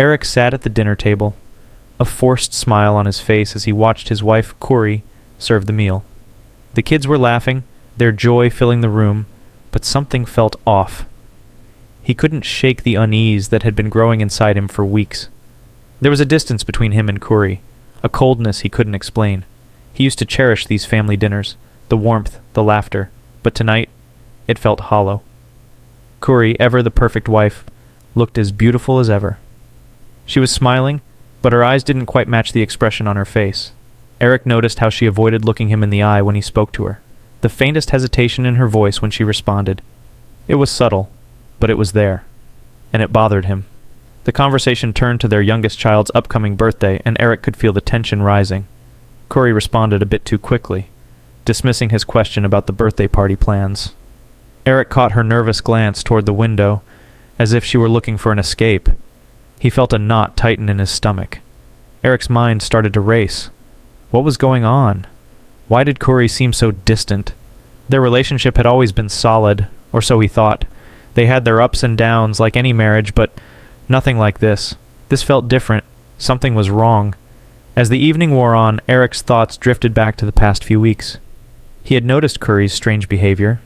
Eric sat at the dinner table, a forced smile on his face as he watched his wife, Corey, serve the meal. The kids were laughing, their joy filling the room, but something felt off. He couldn't shake the unease that had been growing inside him for weeks. There was a distance between him and Corey, a coldness he couldn't explain. He used to cherish these family dinners, the warmth, the laughter, but tonight, it felt hollow. Corey, ever the perfect wife, looked as beautiful as ever. She was smiling, but her eyes didn't quite match the expression on her face. Eric noticed how she avoided looking him in the eye when he spoke to her, the faintest hesitation in her voice when she responded. It was subtle, but it was there, and it bothered him. The conversation turned to their youngest child's upcoming birthday, and Eric could feel the tension rising. Corey responded a bit too quickly, dismissing his question about the birthday party plans. Eric caught her nervous glance toward the window, as if she were looking for an escape. He felt a knot tighten in his stomach. Eric's mind started to race. What was going on? Why did Corey seem so distant? Their relationship had always been solid, or so he thought. They had their ups and downs like any marriage, but nothing like this. This felt different. Something was wrong. As the evening wore on, Eric's thoughts drifted back to the past few weeks. He had noticed Corey's strange behavior.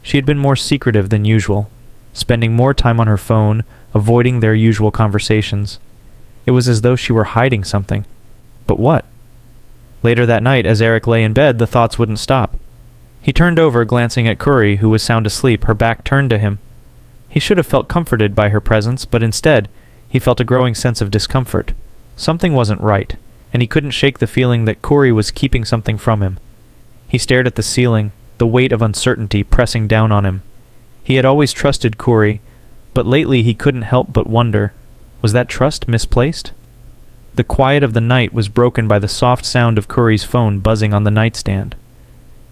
She had been more secretive than usual, spending more time on her phone, avoiding their usual conversations. It was as though she were hiding something. But what? Later that night, as Eric lay in bed, the thoughts wouldn't stop. He turned over, glancing at Corey, who was sound asleep, her back turned to him. He should have felt comforted by her presence, but instead, he felt a growing sense of discomfort. Something wasn't right, and he couldn't shake the feeling that Corey was keeping something from him. He stared at the ceiling, the weight of uncertainty pressing down on him. He had always trusted Corey, but lately he couldn't help but wonder, was that trust misplaced? The quiet of the night was broken by the soft sound of Corey's phone buzzing on the nightstand.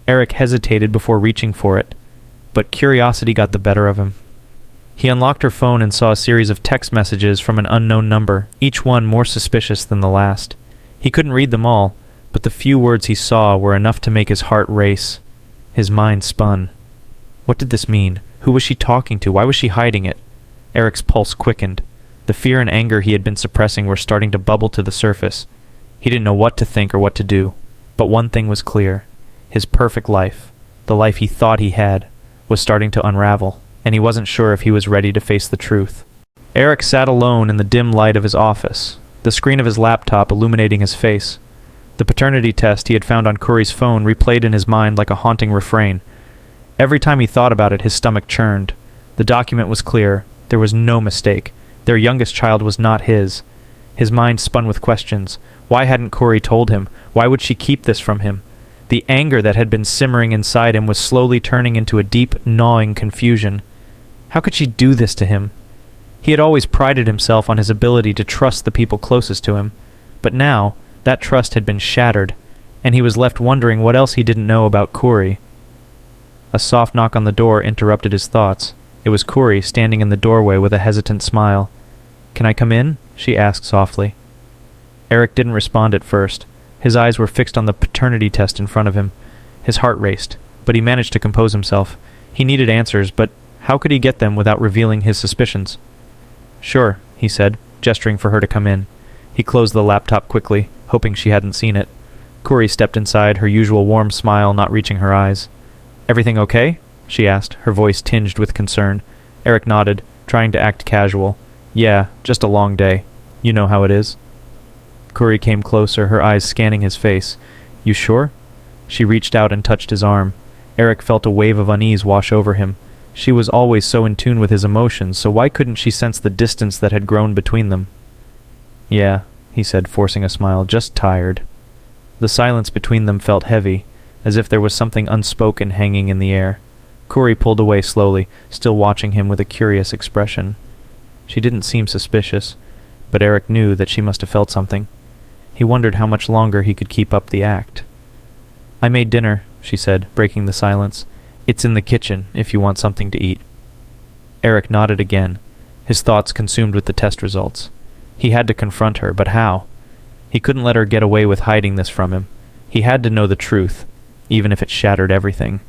Eric hesitated before reaching for it, but curiosity got the better of him. He unlocked her phone and saw a series of text messages from an unknown number, each one more suspicious than the last. He couldn't read them all, but the few words he saw were enough to make his heart race. His mind spun. What did this mean? Who was she talking to? Why was she hiding it? Eric's pulse quickened. The fear and anger he had been suppressing were starting to bubble to the surface. He didn't know what to think or what to do, but one thing was clear. His perfect life, the life he thought he had, was starting to unravel, and he wasn't sure if he was ready to face the truth. Eric sat alone in the dim light of his office, the screen of his laptop illuminating his face. The paternity test he had found on Corey's phone replayed in his mind like a haunting refrain. Every time he thought about it, his stomach churned. The document was clear. There was no mistake. Their youngest child was not his. His mind spun with questions. Why hadn't Corey told him? Why would she keep this from him? The anger that had been simmering inside him was slowly turning into a deep, gnawing confusion. How could she do this to him? He had always prided himself on his ability to trust the people closest to him, but now that trust had been shattered, and he was left wondering what else he didn't know about Corey. A soft knock on the door interrupted his thoughts. It was Corey standing in the doorway with a hesitant smile. "Can I come in?" she asked softly. Eric didn't respond at first. His eyes were fixed on the paternity test in front of him. His heart raced, but he managed to compose himself. He needed answers, but how could he get them without revealing his suspicions? "Sure," he said, gesturing for her to come in. He closed the laptop quickly, hoping she hadn't seen it. Corey stepped inside, her usual warm smile not reaching her eyes. "Everything okay?" she asked, her voice tinged with concern. Eric nodded, trying to act casual. "Yeah, just a long day. You know how it is." Corey came closer, her eyes scanning his face. "You sure?" She reached out and touched his arm. Eric felt a wave of unease wash over him. She was always so in tune with his emotions, so why couldn't she sense the distance that had grown between them? "Yeah," he said, forcing a smile, "just tired." The silence between them felt heavy, as if there was something unspoken hanging in the air. Corey pulled away slowly, still watching him with a curious expression. She didn't seem suspicious, but Eric knew that she must have felt something. He wondered how much longer he could keep up the act. "I made dinner," she said, breaking the silence. "It's in the kitchen, if you want something to eat." Eric nodded again, his thoughts consumed with the test results. He had to confront her, but how? He couldn't let her get away with hiding this from him. He had to know the truth, even if it shattered everything.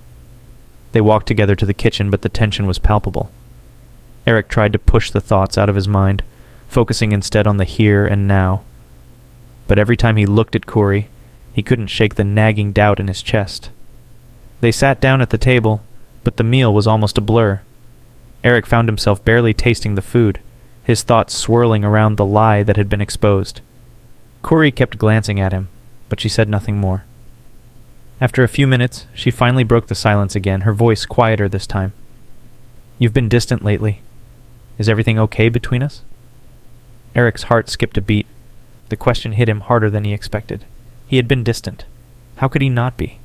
They walked together to the kitchen, but the tension was palpable. Eric tried to push the thoughts out of his mind, focusing instead on the here and now. But every time he looked at Corey, he couldn't shake the nagging doubt in his chest. They sat down at the table, but the meal was almost a blur. Eric found himself barely tasting the food, his thoughts swirling around the lie that had been exposed. Corey kept glancing at him, but she said nothing more. After a few minutes, she finally broke the silence again, her voice quieter this time. "You've been distant lately. Is everything okay between us?" Eric's heart skipped a beat. The question hit him harder than he expected. He had been distant. How could he not be?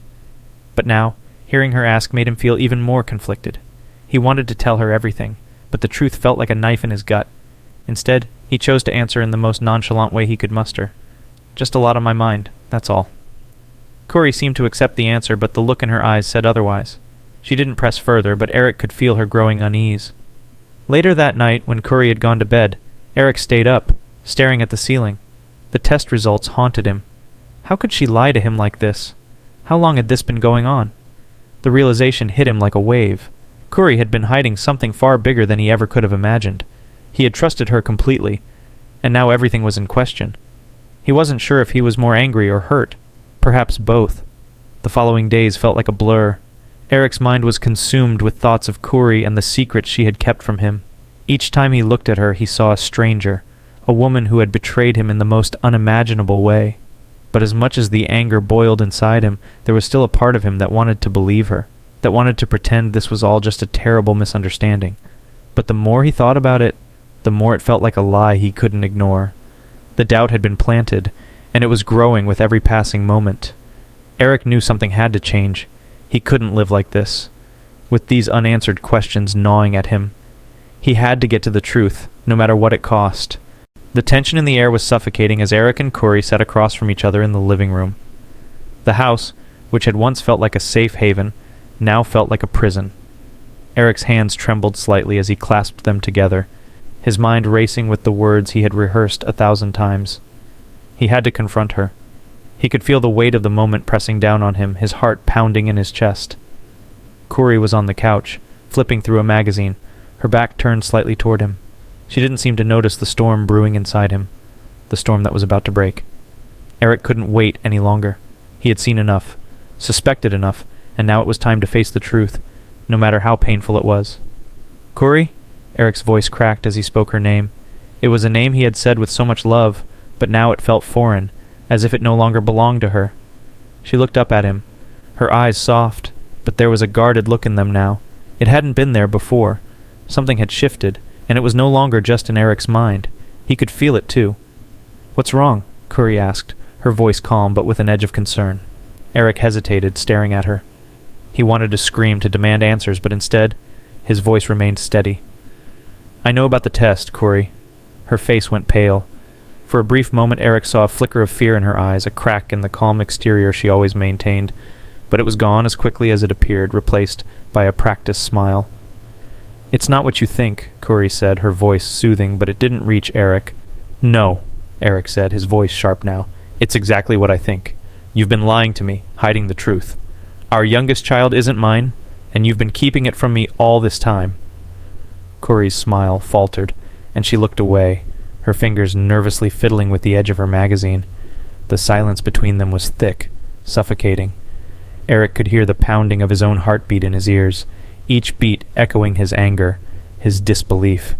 But now, hearing her ask made him feel even more conflicted. He wanted to tell her everything, but the truth felt like a knife in his gut. Instead, he chose to answer in the most nonchalant way he could muster. "Just a lot on my mind, that's all." Corey seemed to accept the answer, but the look in her eyes said otherwise. She didn't press further, but Eric could feel her growing unease. Later that night, when Corey had gone to bed, Eric stayed up, staring at the ceiling. The test results haunted him. How could she lie to him like this? How long had this been going on? The realization hit him like a wave. Corey had been hiding something far bigger than he ever could have imagined. He had trusted her completely, and now everything was in question. He wasn't sure if he was more angry or hurt. Perhaps both. The following days felt like a blur. Eric's mind was consumed with thoughts of Corey and the secrets she had kept from him. Each time he looked at her, he saw a stranger, a woman who had betrayed him in the most unimaginable way. But as much as the anger boiled inside him, there was still a part of him that wanted to believe her, that wanted to pretend this was all just a terrible misunderstanding. But the more he thought about it, the more it felt like a lie he couldn't ignore. The doubt had been planted, and it was growing with every passing moment. Eric knew something had to change. He couldn't live like this, with these unanswered questions gnawing at him. He had to get to the truth, no matter what it cost. The tension in the air was suffocating as Eric and Corey sat across from each other in the living room. The house, which had once felt like a safe haven, now felt like a prison. Eric's hands trembled slightly as he clasped them together, his mind racing with the words he had rehearsed 1,000 times. He had to confront her. He could feel the weight of the moment pressing down on him, his heart pounding in his chest. Corey was on the couch, flipping through a magazine, her back turned slightly toward him. She didn't seem to notice the storm brewing inside him, the storm that was about to break. Eric couldn't wait any longer. He had seen enough, suspected enough, and now it was time to face the truth, no matter how painful it was. "Corey?" Eric's voice cracked as he spoke her name. It was a name he had said with so much love, but now it felt foreign, as if it no longer belonged to her. She looked up at him, her eyes soft, but there was a guarded look in them now. It hadn't been there before. Something had shifted, and it was no longer just in Eric's mind. He could feel it too. "What's wrong?" Corey asked, her voice calm but with an edge of concern. Eric hesitated, staring at her. He wanted to scream, to demand answers, but instead, his voice remained steady. "I know about the test, Corey." Her face went pale. For a brief moment, Eric saw a flicker of fear in her eyes, a crack in the calm exterior she always maintained, but it was gone as quickly as it appeared, replaced by a practiced smile. "It's not what you think," Corey said, her voice soothing, but it didn't reach Eric. "No," Eric said, his voice sharp now. "It's exactly what I think. You've been lying to me, hiding the truth. Our youngest child isn't mine, and you've been keeping it from me all this time." Corey's smile faltered, and she looked away, her fingers nervously fiddling with the edge of her magazine. The silence between them was thick, suffocating. Eric could hear the pounding of his own heartbeat in his ears, each beat echoing his anger, his disbelief.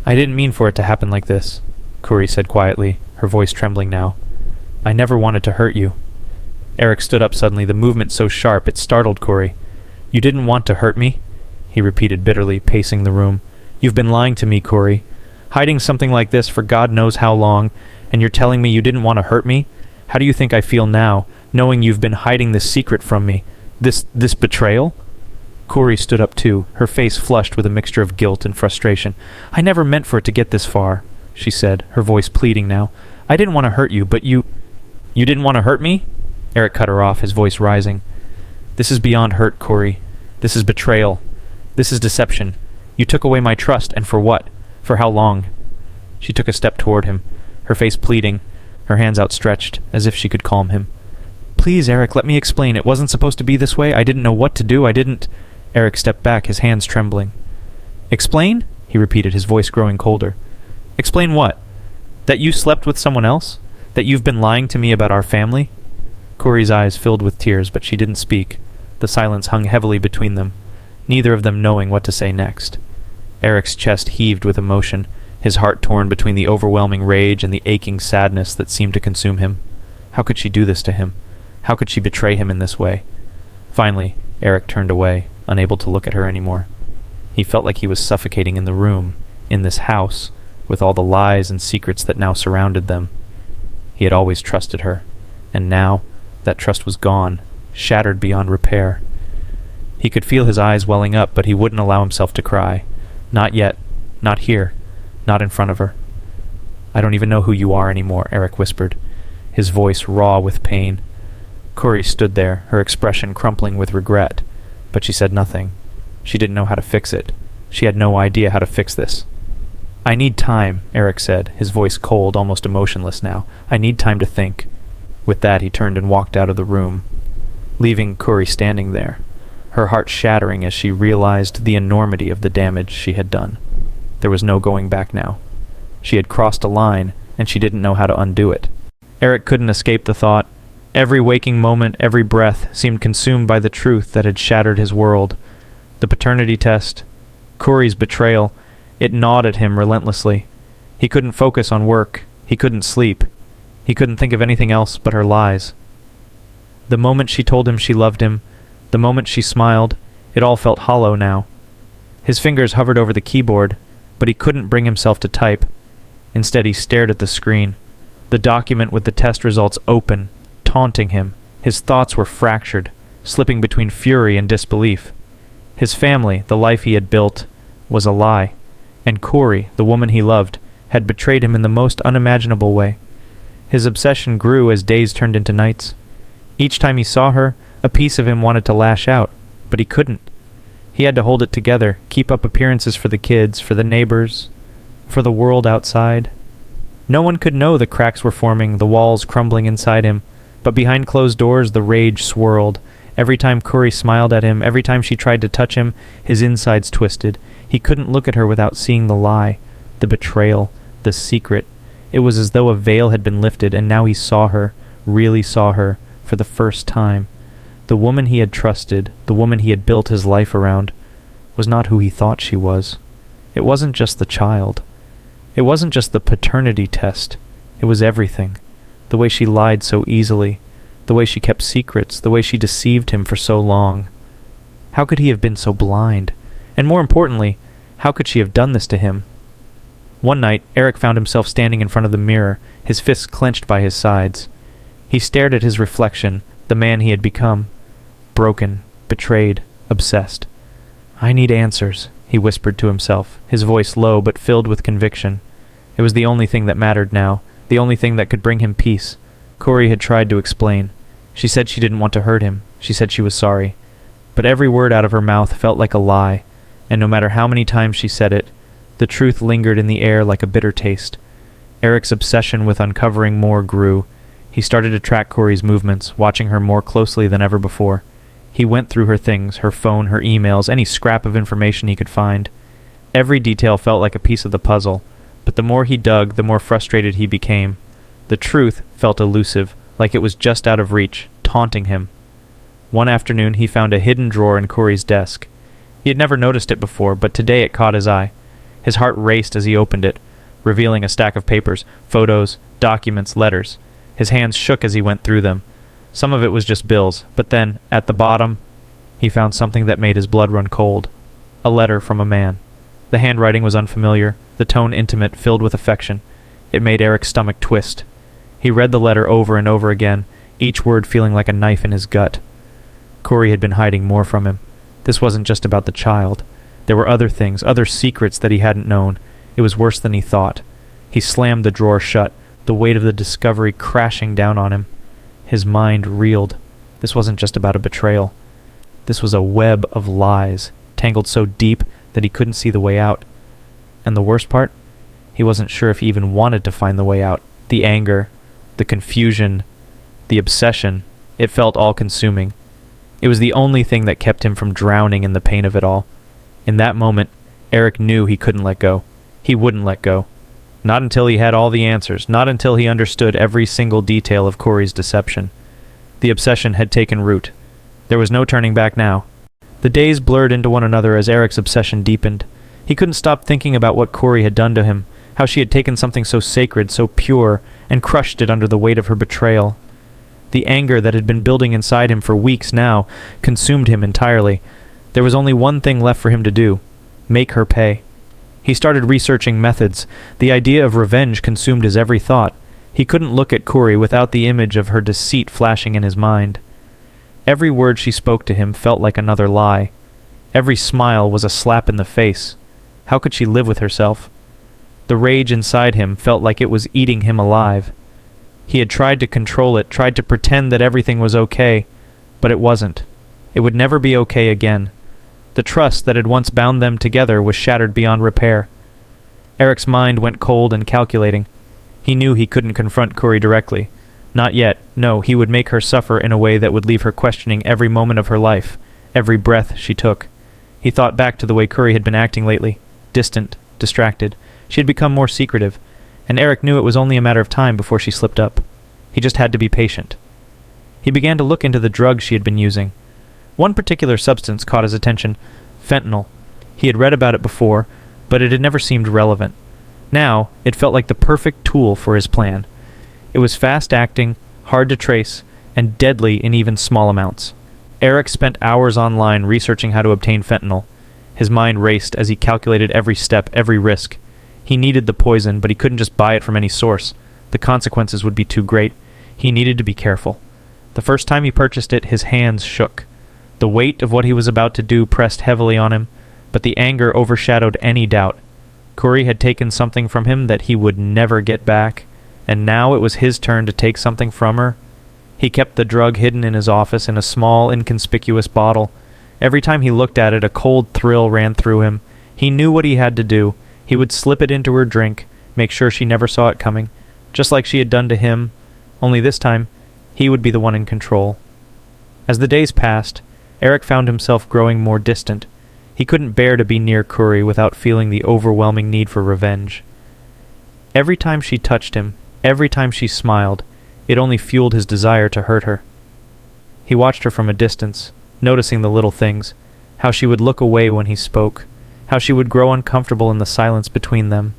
"I didn't mean for it to happen like this," Corey said quietly, her voice trembling now. "I never wanted to hurt you." Eric stood up suddenly, the movement so sharp it startled Corey. "You didn't want to hurt me?" he repeated bitterly, pacing the room. "You've been lying to me, Corey. Hiding something like this for God knows how long, and you're telling me you didn't want to hurt me? How do you think I feel now, knowing you've been hiding this secret from me? This betrayal?" Corey stood up too, her face flushed with a mixture of guilt and frustration. "I never meant for it to get this far," she said, her voice pleading now. "I didn't want to hurt you, but you didn't want to hurt me?" Eric cut her off, his voice rising. "This is beyond hurt, Corey. This is betrayal. This is deception. You took away my trust, and for what? For how long?" She took a step toward him, her face pleading, her hands outstretched, as if she could calm him. "Please, Eric, let me explain. It wasn't supposed to be this way. I didn't know what to do. I didn't—" Eric stepped back, his hands trembling. "Explain?" he repeated, his voice growing colder. "Explain what?" That you slept with someone else? That you've been lying to me about our family?" Corey's eyes filled with tears, but she didn't speak. The silence hung heavily between them, neither of them knowing what to say next. Eric's chest heaved with emotion, his heart torn between the overwhelming rage and the aching sadness that seemed to consume him. How could she do this to him? How could she betray him in this way? Finally, Eric turned away, unable to look at her anymore. He felt like he was suffocating in the room, in this house, with all the lies and secrets that now surrounded them. He had always trusted her, and now that trust was gone, shattered beyond repair. He could feel his eyes welling up, but he wouldn't allow himself to cry. Not yet. Not here. Not in front of her. "I don't even know who you are anymore," Eric whispered, his voice raw with pain. Corey stood there, her expression crumpling with regret, but she said nothing. She didn't know how to fix it. She had no idea how to fix this. "I need time," Eric said, his voice cold, almost emotionless now. "I need time to think." With that, he turned and walked out of the room, leaving Corey standing there, her heart shattering as she realized the enormity of the damage she had done. There was no going back now. She had crossed a line, and she didn't know how to undo it. Eric couldn't escape the thought. Every waking moment, every breath, seemed consumed by the truth that had shattered his world. The paternity test, Corey's betrayal, it gnawed at him relentlessly. He couldn't focus on work. He couldn't sleep. He couldn't think of anything else but her lies. The moment she told him she loved him, the moment she smiled, it all felt hollow now. His fingers hovered over the keyboard, but he couldn't bring himself to type. Instead, he stared at the screen, the document with the test results open, taunting him. His thoughts were fractured, slipping between fury and disbelief. His family, the life he had built, was a lie, and Corey, the woman he loved, had betrayed him in the most unimaginable way. His obsession grew as days turned into nights. Each time he saw her, a piece of him wanted to lash out, but he couldn't. He had to hold it together, keep up appearances for the kids, for the neighbors, for the world outside. No one could know the cracks were forming, the walls crumbling inside him, but behind closed doors the rage swirled. Every time Corey smiled at him, every time she tried to touch him, his insides twisted. He couldn't look at her without seeing the lie, the betrayal, the secret. It was as though a veil had been lifted, and now he saw her, really saw her, for the first time. The woman he had trusted, the woman he had built his life around, was not who he thought she was. It wasn't just the child. It wasn't just the paternity test. It was everything. The way she lied so easily, the way she kept secrets, the way she deceived him for so long. How could he have been so blind? And more importantly, how could she have done this to him? One night, Eric found himself standing in front of the mirror, his fists clenched by his sides. He stared at his reflection, the man he had become. Broken, betrayed, obsessed. "I need answers," he whispered to himself, his voice low but filled with conviction. It was the only thing that mattered now, the only thing that could bring him peace. Corey had tried to explain. She said she didn't want to hurt him. She said she was sorry. But every word out of her mouth felt like a lie, and no matter how many times she said it, the truth lingered in the air like a bitter taste. Eric's obsession with uncovering more grew. He started to track Corey's movements, watching her more closely than ever before. He went through her things, her phone, her emails, any scrap of information he could find. Every detail felt like a piece of the puzzle, but the more he dug, the more frustrated he became. The truth felt elusive, like it was just out of reach, taunting him. One afternoon he found a hidden drawer in Corey's desk. He had never noticed it before, but today it caught his eye. His heart raced as he opened it, revealing a stack of papers, photos, documents, letters. His hands shook as he went through them. Some of it was just bills, but then, at the bottom, he found something that made his blood run cold. A letter from a man. The handwriting was unfamiliar, the tone intimate, filled with affection. It made Eric's stomach twist. He read the letter over and over again, each word feeling like a knife in his gut. Corey had been hiding more from him. This wasn't just about the child. There were other things, other secrets that he hadn't known. It was worse than he thought. He slammed the drawer shut, the weight of the discovery crashing down on him. His mind reeled. This wasn't just about a betrayal. This was a web of lies, tangled so deep that he couldn't see the way out. And the worst part? He wasn't sure if he even wanted to find the way out. The anger, the confusion, the obsession, it felt all-consuming. It was the only thing that kept him from drowning in the pain of it all. In that moment, Eric knew he couldn't let go. He wouldn't let go. Not until he had all the answers, not until he understood every single detail of Corey's deception. The obsession had taken root. There was no turning back now. The days blurred into one another as Eric's obsession deepened. He couldn't stop thinking about what Corey had done to him, how she had taken something so sacred, so pure, and crushed it under the weight of her betrayal. The anger that had been building inside him for weeks now consumed him entirely. There was only one thing left for him to do: make her pay. He started researching methods. The idea of revenge consumed his every thought. He couldn't look at Corey without the image of her deceit flashing in his mind. Every word she spoke to him felt like another lie. Every smile was a slap in the face. How could she live with herself? The rage inside him felt like it was eating him alive. He had tried to control it, tried to pretend that everything was okay, but it wasn't. It would never be okay again. The trust that had once bound them together was shattered beyond repair. Eric's mind went cold and calculating. He knew he couldn't confront Corey directly. Not yet. No, he would make her suffer in a way that would leave her questioning every moment of her life, every breath she took. He thought back to the way Corey had been acting lately. Distant, distracted. She had become more secretive, and Eric knew it was only a matter of time before she slipped up. He just had to be patient. He began to look into the drugs she had been using. One particular substance caught his attention: fentanyl. He had read about it before, but it had never seemed relevant. Now, it felt like the perfect tool for his plan. It was fast-acting, hard to trace, and deadly in even small amounts. Eric spent hours online researching how to obtain fentanyl. His mind raced as he calculated every step, every risk. He needed the poison, but he couldn't just buy it from any source. The consequences would be too great. He needed to be careful. The first time he purchased it, his hands shook. The weight of what he was about to do pressed heavily on him, but the anger overshadowed any doubt. Corey had taken something from him that he would never get back, and now it was his turn to take something from her. He kept the drug hidden in his office in a small, inconspicuous bottle. Every time he looked at it, a cold thrill ran through him. He knew what he had to do. He would slip it into her drink, make sure she never saw it coming, just like she had done to him, only this time he would be the one in control. As the days passed, Eric found himself growing more distant. He couldn't bear to be near Corey without feeling the overwhelming need for revenge. Every time she touched him, every time she smiled, it only fueled his desire to hurt her. He watched her from a distance, noticing the little things, how she would look away when he spoke, how she would grow uncomfortable in the silence between them.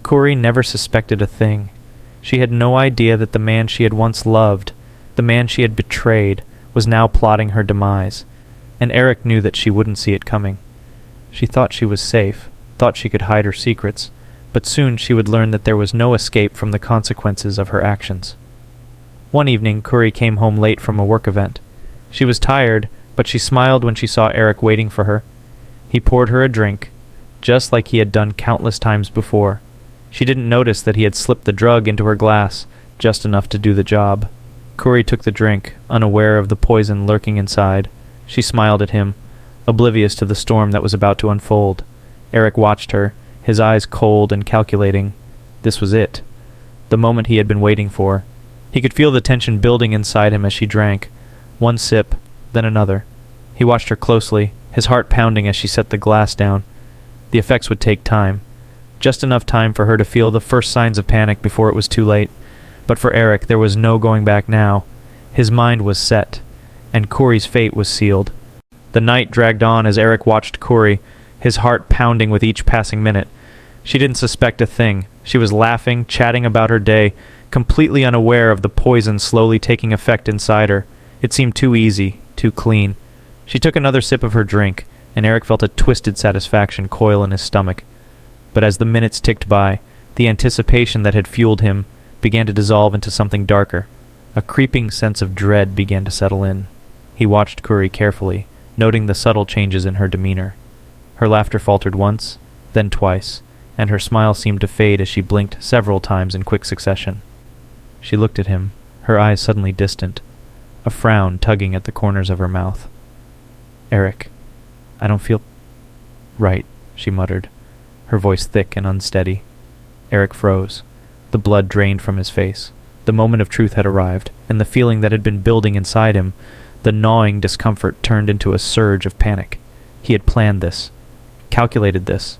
Corey never suspected a thing. She had no idea that the man she had once loved, the man she had betrayed, was now plotting her demise, and Eric knew that she wouldn't see it coming. She thought she was safe, thought she could hide her secrets, but soon she would learn that there was no escape from the consequences of her actions. One evening, Corey came home late from a work event. She was tired, but she smiled when she saw Eric waiting for her. He poured her a drink, just like he had done countless times before. She didn't notice that he had slipped the drug into her glass, just enough to do the job. Corey took the drink, unaware of the poison lurking inside. She smiled at him, oblivious to the storm that was about to unfold. Eric watched her, his eyes cold and calculating. This was it. The moment he had been waiting for. He could feel the tension building inside him as she drank. One sip, then another. He watched her closely, his heart pounding as she set the glass down. The effects would take time. Just enough time for her to feel the first signs of panic before it was too late. But for Eric, there was no going back now. His mind was set, and Corey's fate was sealed. The night dragged on as Eric watched Corey, his heart pounding with each passing minute. She didn't suspect a thing. She was laughing, chatting about her day, completely unaware of the poison slowly taking effect inside her. It seemed too easy, too clean. She took another sip of her drink, and Eric felt a twisted satisfaction coil in his stomach. But as the minutes ticked by, the anticipation that had fueled him began to dissolve into something darker. A creeping sense of dread began to settle in. He watched Corey carefully, noting the subtle changes in her demeanor. Her laughter faltered once, then twice, and her smile seemed to fade as she blinked several times in quick succession. She looked at him, her eyes suddenly distant, a frown tugging at the corners of her mouth. "Eric, I don't feel right," she muttered, her voice thick and unsteady. Eric froze. The blood drained from his face. The moment of truth had arrived, and the feeling that had been building inside him, the gnawing discomfort, turned into a surge of panic. He had planned this, calculated this,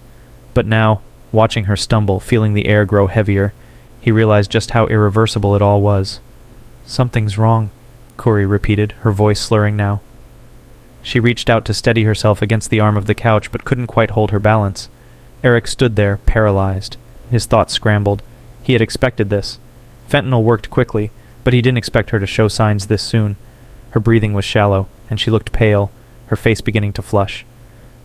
but now, Watching her stumble, feeling the air grow heavier, he realized just how irreversible it all was. "Something's wrong," Corey repeated, her voice slurring now. She reached out to steady herself against the arm of the couch, but couldn't quite hold her balance. Eric stood there, paralyzed. His thoughts scrambled. He had expected this. Fentanyl worked quickly, but he didn't expect her to show signs this soon. Her breathing was shallow, and she looked pale, her face beginning to flush.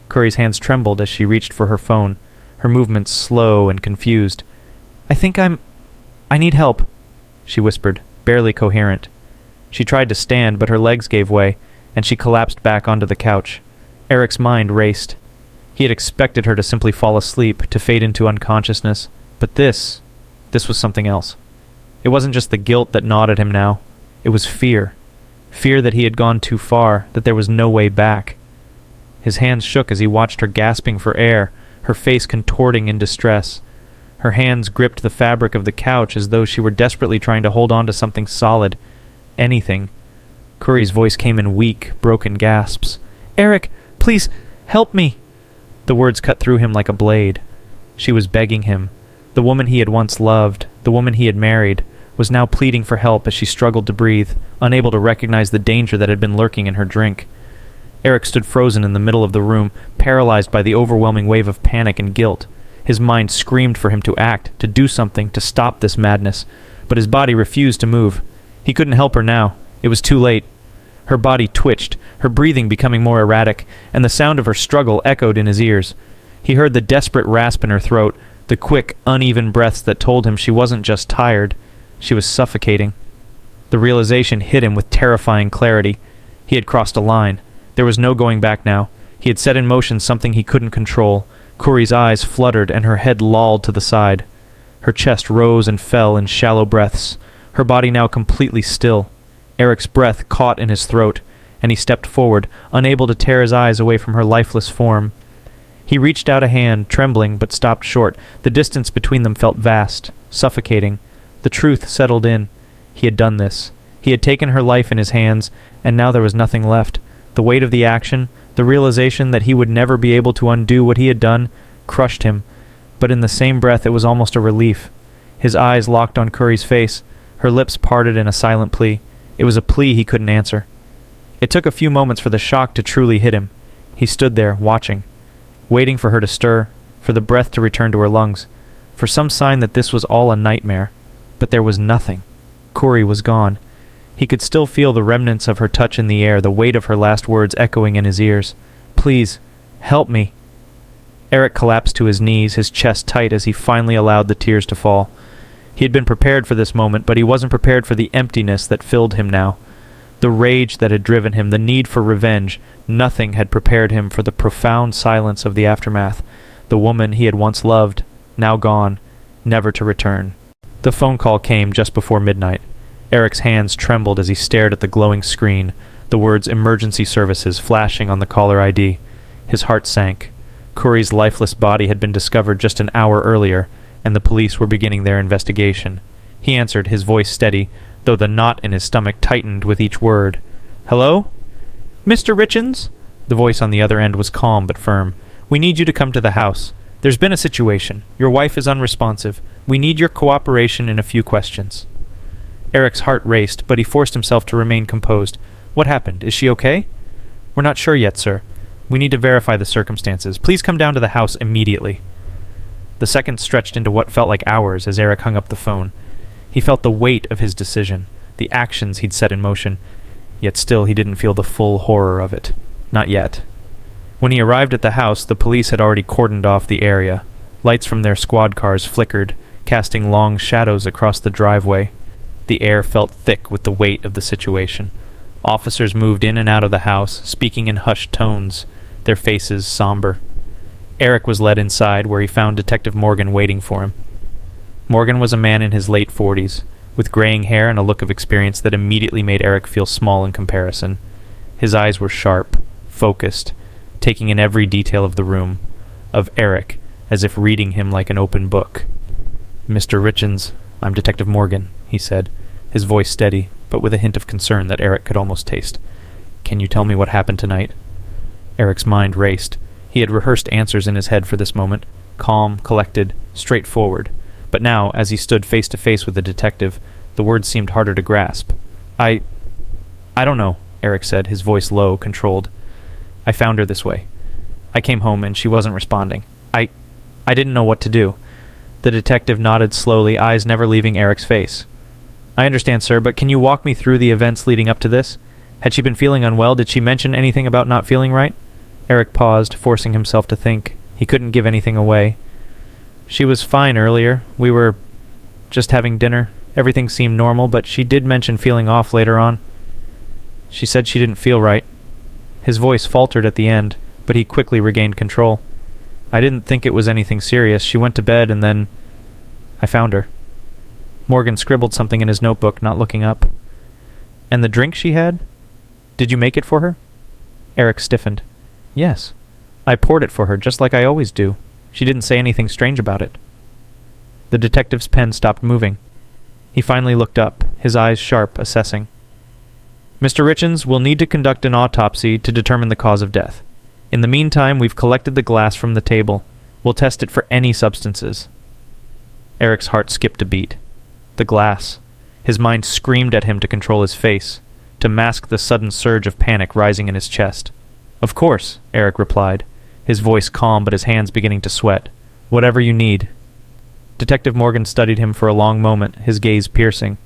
Curry's hands trembled as she reached for her phone, her movements slow and confused. I need help," she whispered, barely coherent. She tried to stand, but her legs gave way, and she collapsed back onto the couch. Eric's mind raced. He had expected her to simply fall asleep, to fade into unconsciousness, but this was something else. It wasn't just the guilt that gnawed at him now. It was fear. Fear that he had gone too far, that there was no way back. His hands shook as he watched her gasping for air, her face contorting in distress. Her hands gripped the fabric of the couch as though she were desperately trying to hold on to something solid. Anything. Curry's voice came in weak, broken gasps. "Eric, please, help me!" The words cut through him like a blade. She was begging him. The woman he had once loved, the woman he had married, was now pleading for help as she struggled to breathe, unable to recognize the danger that had been lurking in her drink. Eric stood frozen in the middle of the room, paralyzed by the overwhelming wave of panic and guilt. His mind screamed for him to act, to do something, to stop this madness, but his body refused to move. He couldn't help her now. It was too late. Her body twitched, her breathing becoming more erratic, and the sound of her struggle echoed in his ears. He heard the desperate rasp in her throat, the quick, uneven breaths that told him she wasn't just tired, she was suffocating. The realization hit him with terrifying clarity. He had crossed a line. There was no going back now. He had set in motion something he couldn't control. Corey's eyes fluttered and her head lolled to the side. Her chest rose and fell in shallow breaths, her body now completely still. Eric's breath caught in his throat, and he stepped forward, unable to tear his eyes away from her lifeless form. He reached out a hand, trembling, but stopped short. The distance between them felt vast, suffocating. The truth settled in. He had done this. He had taken her life in his hands, and now there was nothing left. The weight of the action, the realization that he would never be able to undo what he had done, crushed him. But in the same breath it was almost a relief. His eyes locked on Curry's face, her lips parted in a silent plea. It was a plea he couldn't answer. It took a few moments for the shock to truly hit him. He stood there, watching, waiting for her to stir, for the breath to return to her lungs, for some sign that this was all a nightmare. But there was nothing. Corey was gone. He could still feel the remnants of her touch in the air, the weight of her last words echoing in his ears. "Please, help me." Eric collapsed to his knees, his chest tight as he finally allowed the tears to fall. He had been prepared for this moment, but he wasn't prepared for the emptiness that filled him now. The rage that had driven him, the need for revenge, nothing had prepared him for the profound silence of the aftermath. The woman he had once loved, now gone, never to return. The phone call came just before midnight. Eric's hands trembled as he stared at the glowing screen, the words "Emergency Services" flashing on the caller ID. His heart sank. Curry's lifeless body had been discovered just an hour earlier, and the police were beginning their investigation. He answered, his voice steady, though the knot in his stomach tightened with each word. "Hello? Mr. Richens?" The voice on the other end was calm but firm. "We need you to come to the house. There's been a situation. Your wife is unresponsive. We need your cooperation in a few questions." Eric's heart raced, but he forced himself to remain composed. "What happened? Is she okay?" "We're not sure yet, sir. We need to verify the circumstances. Please come down to the house immediately." The seconds stretched into what felt like hours as Eric hung up the phone. He felt the weight of his decision, the actions he'd set in motion, yet still he didn't feel the full horror of it. Not yet. When he arrived at the house, the police had already cordoned off the area. Lights from their squad cars flickered, casting long shadows across the driveway. The air felt thick with the weight of the situation. Officers moved in and out of the house, speaking in hushed tones, their faces somber. Eric was led inside, where he found Detective Morgan waiting for him. Morgan was a man in his late 40s, with graying hair and a look of experience that immediately made Eric feel small in comparison. His eyes were sharp, focused, taking in every detail of the room, of Eric, as if reading him like an open book. "Mr. Richens, I'm Detective Morgan," he said, his voice steady, but with a hint of concern that Eric could almost taste. "Can you tell me what happened tonight?" Eric's mind raced. He had rehearsed answers in his head for this moment. calm, collected, straightforward. But now, as he stood face to face with the detective, the words seemed harder to grasp. I don't know, Eric said, his voice low, controlled. I found her this way. I came home and she wasn't responding. I didn't know what to do. The detective nodded slowly, eyes never leaving Eric's face. I understand, sir, but can you walk me through the events leading up to this? Had she been feeling unwell? Did she mention anything about not feeling right? Eric paused, forcing himself to think. He couldn't give anything away. She was fine earlier. We were just having dinner. Everything seemed normal, but she did mention feeling off later on. She said she didn't feel right. His voice faltered at the end, but he quickly regained control. I didn't think it was anything serious. She went to bed and then I found her. Morgan scribbled something in his notebook, not looking up. And the drink she had? Did you make it for her? Eric stiffened. Yes. I poured it for her, just like I always do. She didn't say anything strange about it. The detective's pen stopped moving. He finally looked up, his eyes sharp, assessing. Mr. Richens, we'll need to conduct an autopsy to determine the cause of death. In the meantime, we've collected the glass from the table. We'll test it for any substances. Eric's heart skipped a beat. The glass. His mind screamed at him to control his face, to mask the sudden surge of panic rising in his chest. Of course, Eric replied, his voice calm but his hands beginning to sweat. Whatever you need. Detective Morgan studied him for a long moment, his gaze piercing.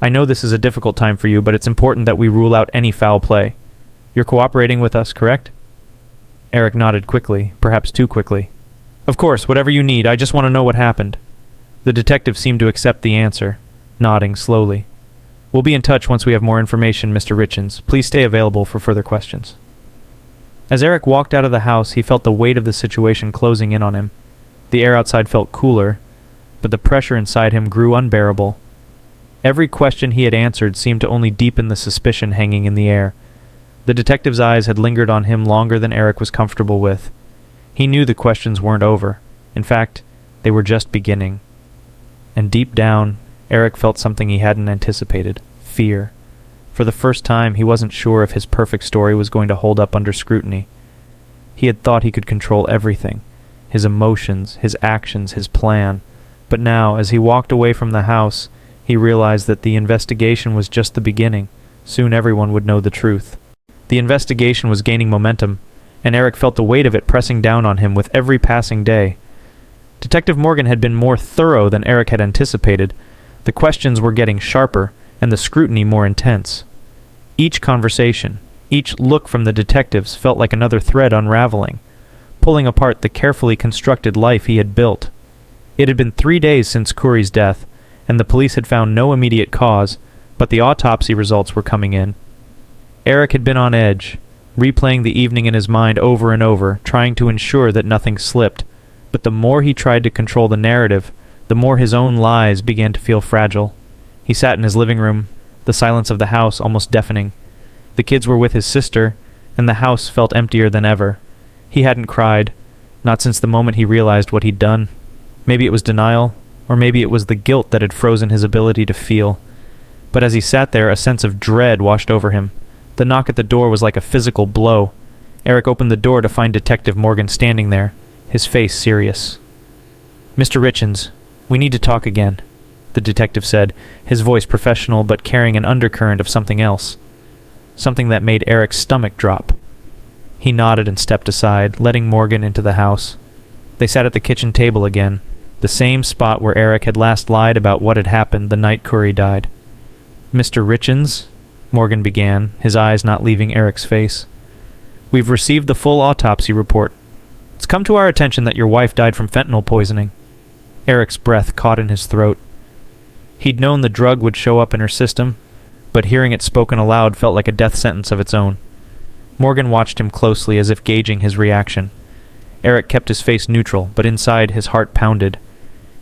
I know this is a difficult time for you, but it's important that we rule out any foul play. You're cooperating with us, correct? Eric nodded quickly, perhaps too quickly. Of course, whatever you need, I just want to know what happened. The detective seemed to accept the answer, nodding slowly. We'll be in touch once we have more information, Mr. Richens. Please stay available for further questions. As Eric walked out of the house, he felt the weight of the situation closing in on him. The air outside felt cooler, but the pressure inside him grew unbearable. Every question he had answered seemed to only deepen the suspicion hanging in the air. The detective's eyes had lingered on him longer than Eric was comfortable with. He knew the questions weren't over. In fact, they were just beginning. And deep down, Eric felt something he hadn't anticipated. Fear. For the first time, he wasn't sure if his perfect story was going to hold up under scrutiny. He had thought he could control everything. His emotions, his actions, his plan. But now, as he walked away from the house, he realized that the investigation was just the beginning. Soon everyone would know the truth. The investigation was gaining momentum, and Eric felt the weight of it pressing down on him with every passing day. Detective Morgan had been more thorough than Eric had anticipated. The questions were getting sharper, and the scrutiny more intense. Each conversation, each look from the detectives felt like another thread unraveling, pulling apart the carefully constructed life he had built. It had been 3 days since Khoury's death, and the police had found no immediate cause, but the autopsy results were coming in. Eric had been on edge, replaying the evening in his mind over and over, trying to ensure that nothing slipped. But the more he tried to control the narrative, the more his own lies began to feel fragile. He sat in his living room, the silence of the house almost deafening. The kids were with his sister, and the house felt emptier than ever. He hadn't cried, not since the moment he realized what he'd done. Maybe it was denial, or maybe it was the guilt that had frozen his ability to feel. But as he sat there, a sense of dread washed over him. The knock at the door was like a physical blow. Eric opened the door to find Detective Morgan standing there, his face serious. Mr. Richens, we need to talk again, the detective said, his voice professional but carrying an undercurrent of something else. Something that made Eric's stomach drop. He nodded and stepped aside, letting Morgan into the house. They sat at the kitchen table again, the same spot where Eric had last lied about what had happened the night Khoury died. Mr. Richens, Morgan began, his eyes not leaving Eric's face. We've received the full autopsy report. It's come to our attention that your wife died from fentanyl poisoning. Eric's breath caught in his throat. He'd known the drug would show up in her system, but hearing it spoken aloud felt like a death sentence of its own. Morgan watched him closely as if gauging his reaction. Eric kept his face neutral, but inside his heart pounded.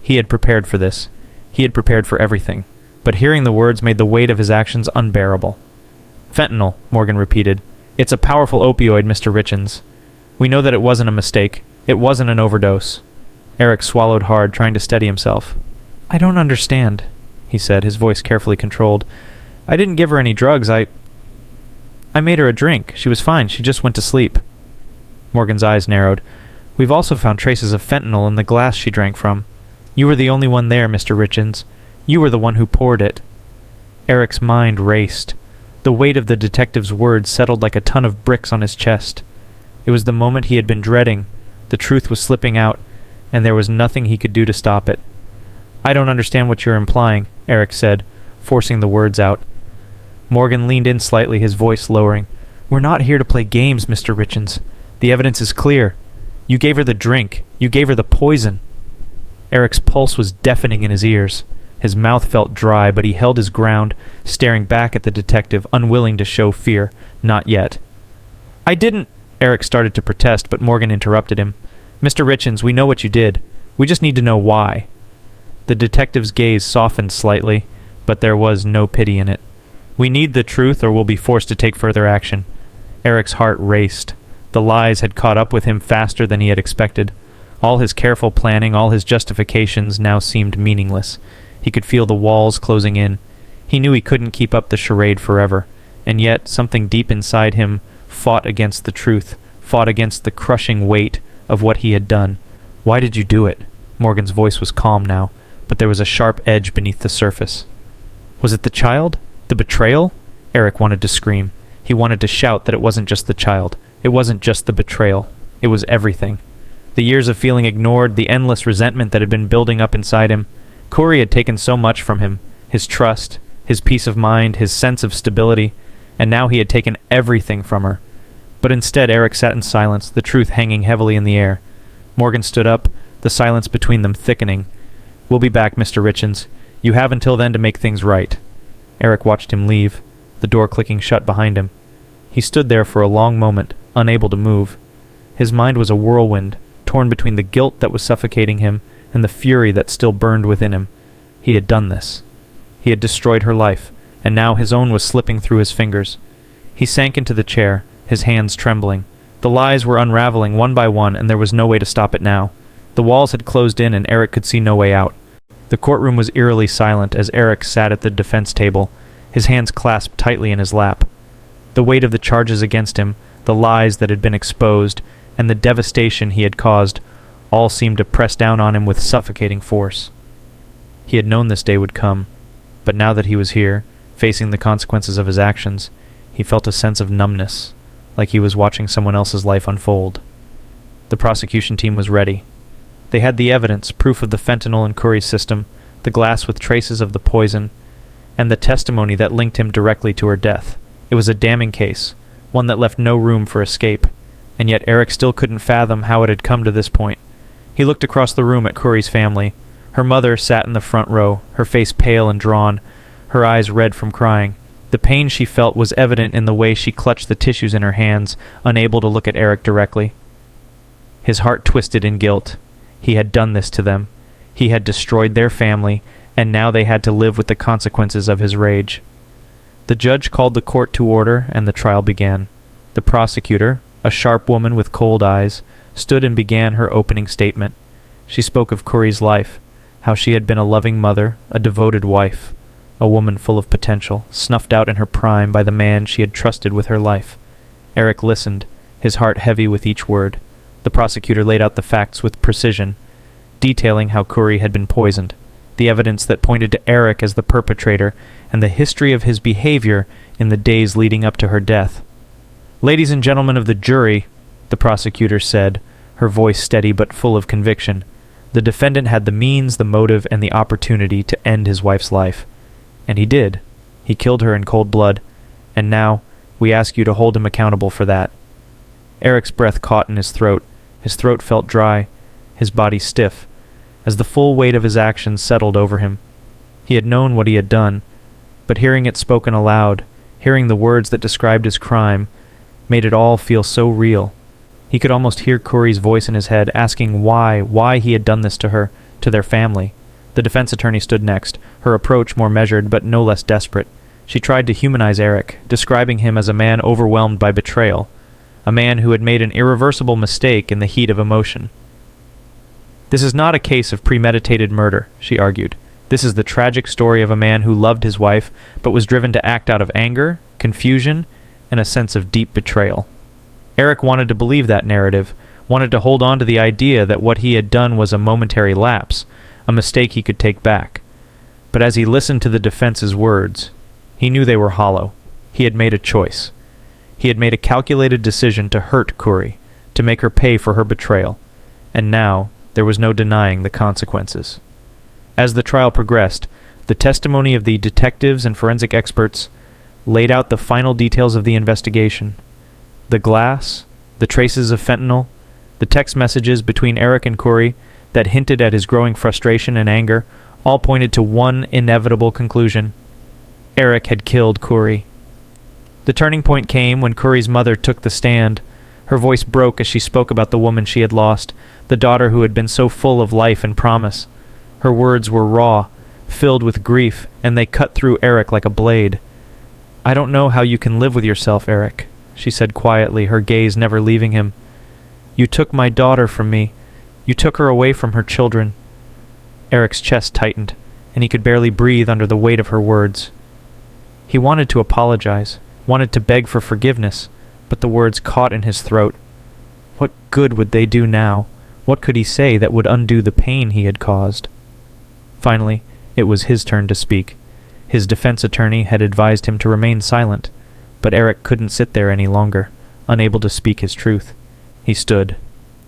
He had prepared for this. He had prepared for everything. But hearing the words made the weight of his actions unbearable. Fentanyl, Morgan repeated. It's a powerful opioid, Mr. Richens. We know that it wasn't a mistake. It wasn't an overdose. Eric swallowed hard, trying to steady himself. I don't understand, he said, his voice carefully controlled. I didn't give her any drugs. I made her a drink. She was fine. She just went to sleep. Morgan's eyes narrowed. We've also found traces of fentanyl in the glass she drank from. You were the only one there, Mr. Richens. You were the one who poured it." Eric's mind raced. The weight of the detective's words settled like a ton of bricks on his chest. It was the moment he had been dreading. The truth was slipping out, and there was nothing he could do to stop it. "I don't understand what you're implying," Eric said, forcing the words out. Morgan leaned in slightly, his voice lowering. "We're not here to play games, Mr. Richens. The evidence is clear. You gave her the drink. You gave her the poison." Eric's pulse was deafening in his ears. His mouth felt dry, but he held his ground, staring back at the detective, unwilling to show fear. Not yet. "I didn't—" Eric started to protest, but Morgan interrupted him. "Mr. Richens, we know what you did. We just need to know why." The detective's gaze softened slightly, but there was no pity in it. "We need the truth, or we'll be forced to take further action." Eric's heart raced. The lies had caught up with him faster than he had expected. All his careful planning, all his justifications now seemed meaningless. He could feel the walls closing in. He knew he couldn't keep up the charade forever, and yet something deep inside him fought against the truth, fought against the crushing weight of what he had done. "Why did you do it?" Morgan's voice was calm now, but there was a sharp edge beneath the surface. "Was it the child? The betrayal?" Eric wanted to scream. He wanted to shout that it wasn't just the child. It wasn't just the betrayal. It was everything. The years of feeling ignored, the endless resentment that had been building up inside him. Corey had taken so much from him, his trust, his peace of mind, his sense of stability, and now he had taken everything from her. But instead Eric sat in silence, the truth hanging heavily in the air. Morgan stood up, the silence between them thickening. "We'll be back, Mr. Richens. You have until then to make things right." Eric watched him leave, the door clicking shut behind him. He stood there for a long moment, unable to move. His mind was a whirlwind, torn between the guilt that was suffocating him and the fury that still burned within him. He had done this. He had destroyed her life, and now his own was slipping through his fingers. He sank into the chair, his hands trembling. The lies were unraveling one by one, and there was no way to stop it now. The walls had closed in, and Eric could see no way out. The courtroom was eerily silent as Eric sat at the defense table, his hands clasped tightly in his lap. The weight of the charges against him, the lies that had been exposed, and the devastation he had caused, all seemed to press down on him with suffocating force. He had known this day would come, but now that he was here, facing the consequences of his actions, he felt a sense of numbness, like he was watching someone else's life unfold. The prosecution team was ready. They had the evidence, proof of the fentanyl in Curry's system, the glass with traces of the poison, and the testimony that linked him directly to her death. It was a damning case, one that left no room for escape, and yet Eric still couldn't fathom how it had come to this point. He looked across the room at Curry's family. Her mother sat in the front row, her face pale and drawn, her eyes red from crying. The pain she felt was evident in the way she clutched the tissues in her hands, unable to look at Eric directly. His heart twisted in guilt. He had done this to them. He had destroyed their family, and now they had to live with the consequences of his rage. The judge called the court to order, and the trial began. The prosecutor, a sharp woman with cold eyes, stood and began her opening statement. She spoke of Curry's life, how she had been a loving mother, a devoted wife, a woman full of potential, snuffed out in her prime by the man she had trusted with her life. Eric listened, his heart heavy with each word. The prosecutor laid out the facts with precision, detailing how Curry had been poisoned, the evidence that pointed to Eric as the perpetrator, and the history of his behavior in the days leading up to her death. "Ladies and gentlemen of the jury," the prosecutor said, her voice steady but full of conviction, "the defendant had the means, the motive, and the opportunity to end his wife's life. And he did. He killed her in cold blood, and now we ask you to hold him accountable for that." Eric's breath caught in his throat. His throat felt dry, his body stiff, as the full weight of his actions settled over him. He had known what he had done, but hearing it spoken aloud, hearing the words that described his crime, made it all feel so real. He could almost hear Corey's voice in his head, asking why he had done this to her, to their family. The defense attorney stood next, her approach more measured but no less desperate. She tried to humanize Eric, describing him as a man overwhelmed by betrayal, a man who had made an irreversible mistake in the heat of emotion. "This is not a case of premeditated murder," she argued. "This is the tragic story of a man who loved his wife, but was driven to act out of anger, confusion, and a sense of deep betrayal." Eric wanted to believe that narrative, wanted to hold on to the idea that what he had done was a momentary lapse, a mistake he could take back. But as he listened to the defense's words, he knew they were hollow. He had made a choice. He had made a calculated decision to hurt Kuri, to make her pay for her betrayal, and now there was no denying the consequences. As the trial progressed, the testimony of the detectives and forensic experts laid out the final details of the investigation. The glass, the traces of fentanyl, the text messages between Eric and Kuri that hinted at his growing frustration and anger all pointed to one inevitable conclusion. Eric had killed Kuri. The turning point came when Kuri's mother took the stand. Her voice broke as she spoke about the woman she had lost, the daughter who had been so full of life and promise. Her words were raw, filled with grief, and they cut through Eric like a blade. "I don't know how you can live with yourself, Eric," she said quietly, her gaze never leaving him. "You took my daughter from me. You took her away from her children." Eric's chest tightened, and he could barely breathe under the weight of her words. He wanted to apologize, wanted to beg for forgiveness, but the words caught in his throat. What good would they do now? What could he say that would undo the pain he had caused? Finally, it was his turn to speak. His defense attorney had advised him to remain silent, but Eric couldn't sit there any longer, unable to speak his truth. He stood,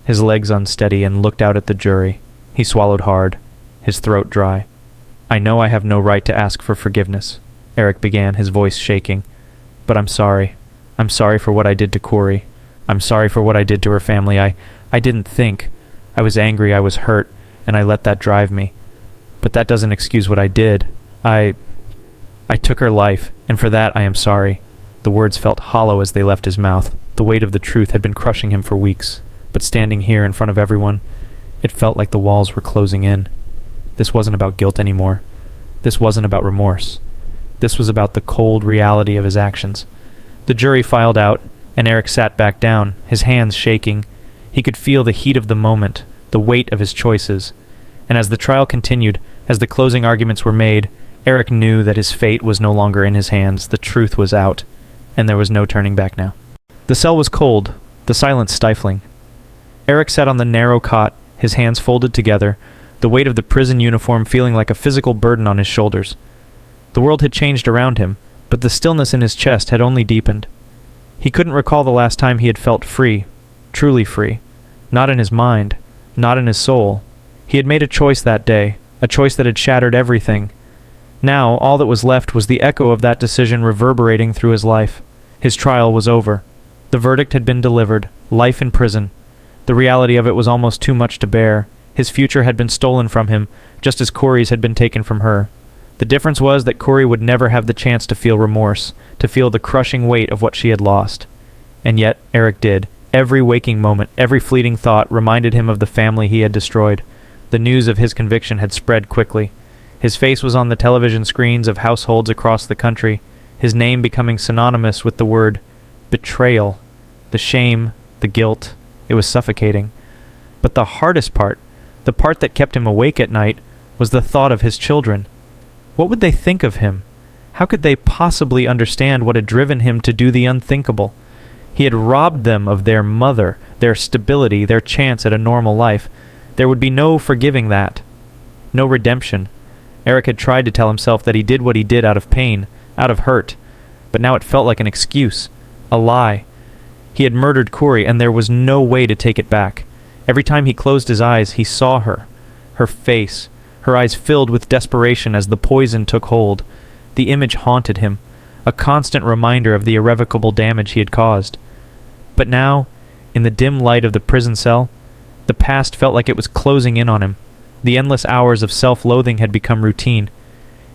his legs unsteady, and looked out at the jury. He swallowed hard, his throat dry. "I know I have no right to ask for forgiveness," Eric began, his voice shaking. "But I'm sorry. I'm sorry for what I did to Kuri. I'm sorry for what I did to her family. I didn't think. I was angry, I was hurt, and I let that drive me. But that doesn't excuse what I did. I took her life, and for that I am sorry." The words felt hollow as they left his mouth. The weight of the truth had been crushing him for weeks, but standing here in front of everyone, it felt like the walls were closing in. This wasn't about guilt anymore. This wasn't about remorse. This was about the cold reality of his actions. The jury filed out, and Eric sat back down, his hands shaking. He could feel the heat of the moment, the weight of his choices. And as the trial continued, as the closing arguments were made, Eric knew that his fate was no longer in his hands. The truth was out, and there was no turning back now. The cell was cold, the silence stifling. Eric sat on the narrow cot, his hands folded together, the weight of the prison uniform feeling like a physical burden on his shoulders. The world had changed around him, but the stillness in his chest had only deepened. He couldn't recall the last time he had felt free, truly free. Not in his mind, not in his soul. He had made a choice that day, a choice that had shattered everything. Now, all that was left was the echo of that decision reverberating through his life. His trial was over. The verdict had been delivered, life in prison. The reality of it was almost too much to bear. His future had been stolen from him, just as Kuri's had been taken from her. The difference was that Kuri would never have the chance to feel remorse, to feel the crushing weight of what she had lost. And yet, Eric did. Every waking moment, every fleeting thought reminded him of the family he had destroyed. The news of his conviction had spread quickly. His face was on the television screens of households across the country, his name becoming synonymous with the word betrayal. The shame, the guilt, it was suffocating. But the hardest part, the part that kept him awake at night, was the thought of his children. What would they think of him? How could they possibly understand what had driven him to do the unthinkable? He had robbed them of their mother, their stability, their chance at a normal life. There would be no forgiving that. No redemption. Eric had tried to tell himself that he did what he did out of pain, out of hurt, but now it felt like an excuse, a lie. He had murdered Kuri, and there was no way to take it back. Every time he closed his eyes, he saw her, her face, her eyes filled with desperation as the poison took hold. The image haunted him, a constant reminder of the irrevocable damage he had caused. But now, in the dim light of the prison cell, the past felt like it was closing in on him. The endless hours of self-loathing had become routine.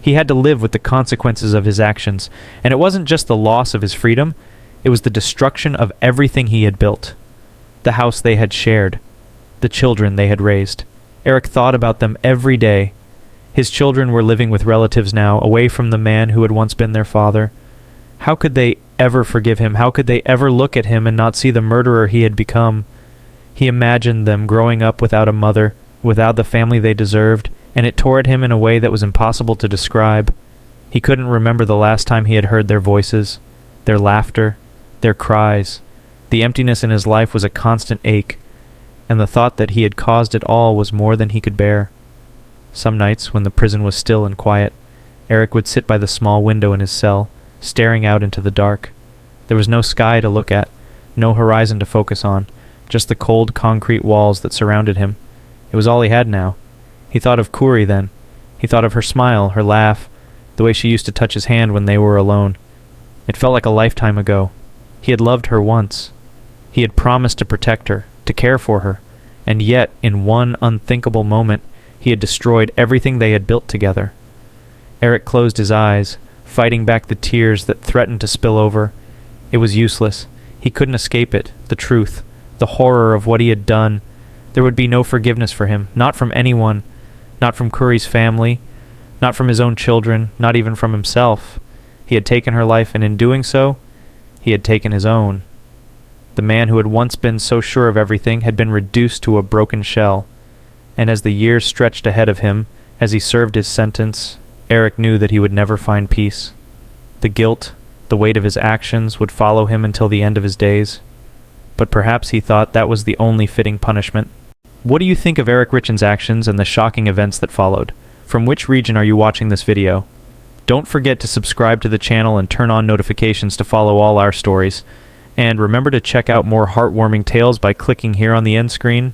He had to live with the consequences of his actions, and it wasn't just the loss of his freedom, it was the destruction of everything he had built. The house they had shared, the children they had raised. Eric thought about them every day. His children were living with relatives now, away from the man who had once been their father. How could they ever forgive him? How could they ever look at him and not see the murderer he had become? He imagined them growing up without a mother, without the family they deserved, and it tore at him in a way that was impossible to describe. He couldn't remember the last time he had heard their voices, their laughter, their cries. The emptiness in his life was a constant ache. and the thought that he had caused it all was more than he could bear. Some nights, when the prison was still and quiet, Eric would sit by the small window in his cell, staring out into the dark. There was no sky to look at, no horizon to focus on, just the cold concrete walls that surrounded him. It was all he had now. He thought of Kuri then. He thought of her smile, her laugh, the way she used to touch his hand when they were alone. It felt like a lifetime ago. He had loved her once. He had promised to protect her, to care for her, and yet, in one unthinkable moment, he had destroyed everything they had built together. Eric closed his eyes, fighting back the tears that threatened to spill over. It was useless. He couldn't escape it, the truth, the horror of what he had done. There would be no forgiveness for him, not from anyone, not from Kuri's family, not from his own children, not even from himself. He had taken her life, and in doing so, he had taken his own. The man who had once been so sure of everything had been reduced to a broken shell, and as the years stretched ahead of him, as he served his sentence, Eric knew that he would never find peace. The guilt, the weight of his actions would follow him until the end of his days. But perhaps he thought that was the only fitting punishment. What do you think of Eric Richen's actions and the shocking events that followed? From which region are you watching this video? Don't forget to subscribe to the channel and turn on notifications to follow all our stories. And remember to check out more heartwarming tales by clicking here on the end screen.